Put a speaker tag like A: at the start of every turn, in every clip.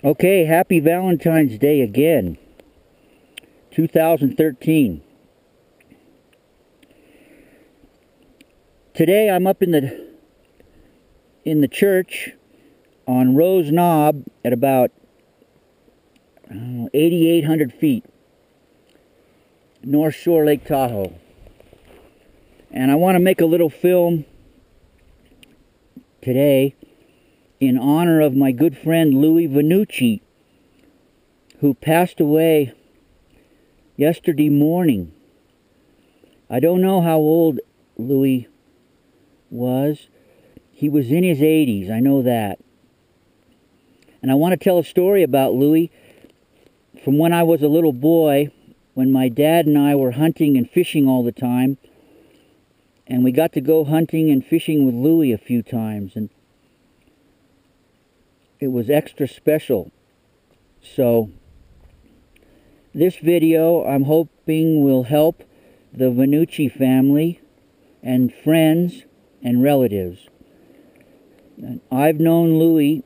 A: Okay, happy Valentine's Day again. 2013. Today I'm up in the church on Rose Knob at about 8,800 feet, North Shore, Lake Tahoe. And I want to make a little film today in honor of my good friend Louie Vanucci, who passed away yesterday morning. I don't know how old Louie was. He was in his 80s, I know that. And I want to tell a story about Louie from when I was a little boy, when my dad and I were hunting and fishing all the time. And we got to go hunting and fishing with Louie a few times, and it was extra special. So this video, I'm hoping, will help the Vanucci family and friends and relatives. And I've known Louie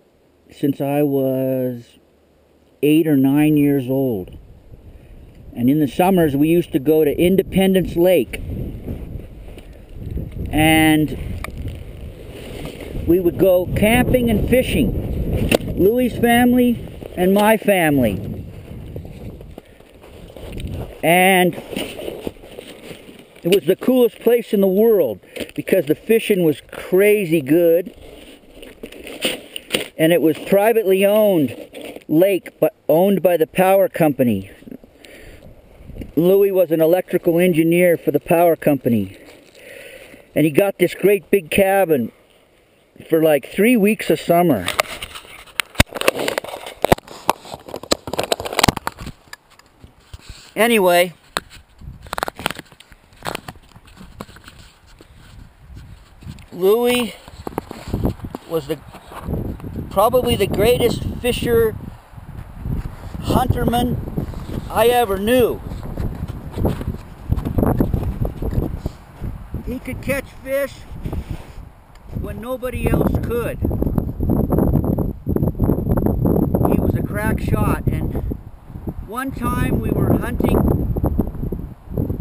A: since I was 8 or 9 years old. And in the summers we used to go to Independence Lake. And we would go camping and fishing. Louie's family and my family. And it was the coolest place in the world because the fishing was crazy good. And it was privately owned lake, but owned by the power company. Louie was an electrical engineer for the power company. And he got this great big cabin for like 3 weeks of summer. Anyway, Louie was probably the greatest fisher, hunterman I ever knew. He could catch fish when nobody else could. He was a crack shot, and one time we were hunting,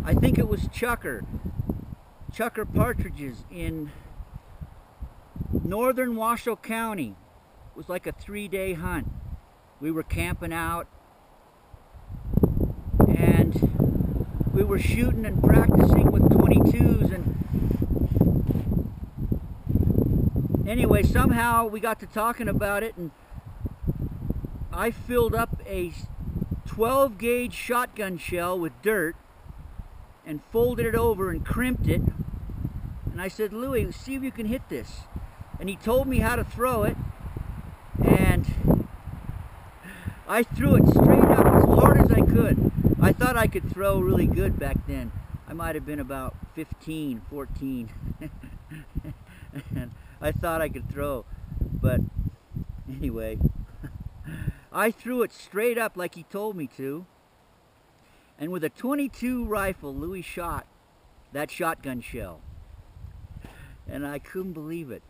A: I think it was chukar partridges in northern Washoe County. It was like a 3-day hunt. We were camping out, and we were shooting and practicing with 22s, and anyway, somehow we got to talking about it, and I filled up a 12-gauge shotgun shell with dirt and folded it over and crimped it. And I said, Louie, see if you can hit this. And he told me how to throw it, and I threw it straight up as hard as I could. I thought I could throw really good back then. I might have been about 15, 14. And I thought I could throw, but anyway, I threw it straight up like he told me to, and with a 22 rifle, Louie shot that shotgun shell, and I couldn't believe it.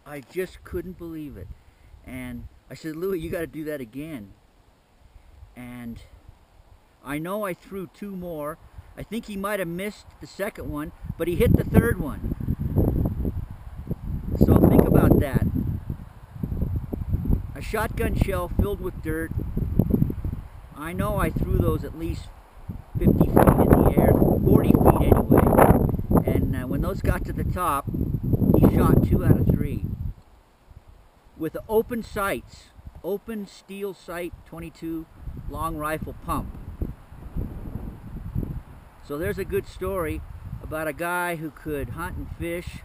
A: I just couldn't believe it. And I said, Louie, you got to do that again. And I know I threw 2 more. I think he might have missed the second one, but he hit the third one. So think about that. A shotgun shell filled with dirt. I know I threw those at least 50 feet in the air, 40 feet anyway. And when those got to the top, he shot 2 out of 3. With open sights, open steel sight 22 long rifle pump. So there's a good story about a guy who could hunt and fish,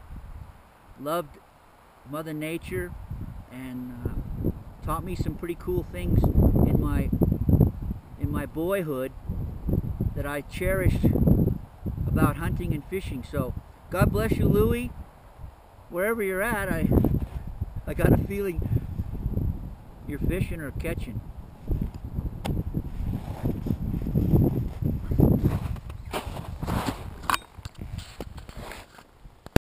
A: loved Mother Nature, and taught me some pretty cool things in my boyhood that I cherished about hunting and fishing. So God bless you, Louie, wherever you're at. I got a feeling you're fishing or catching.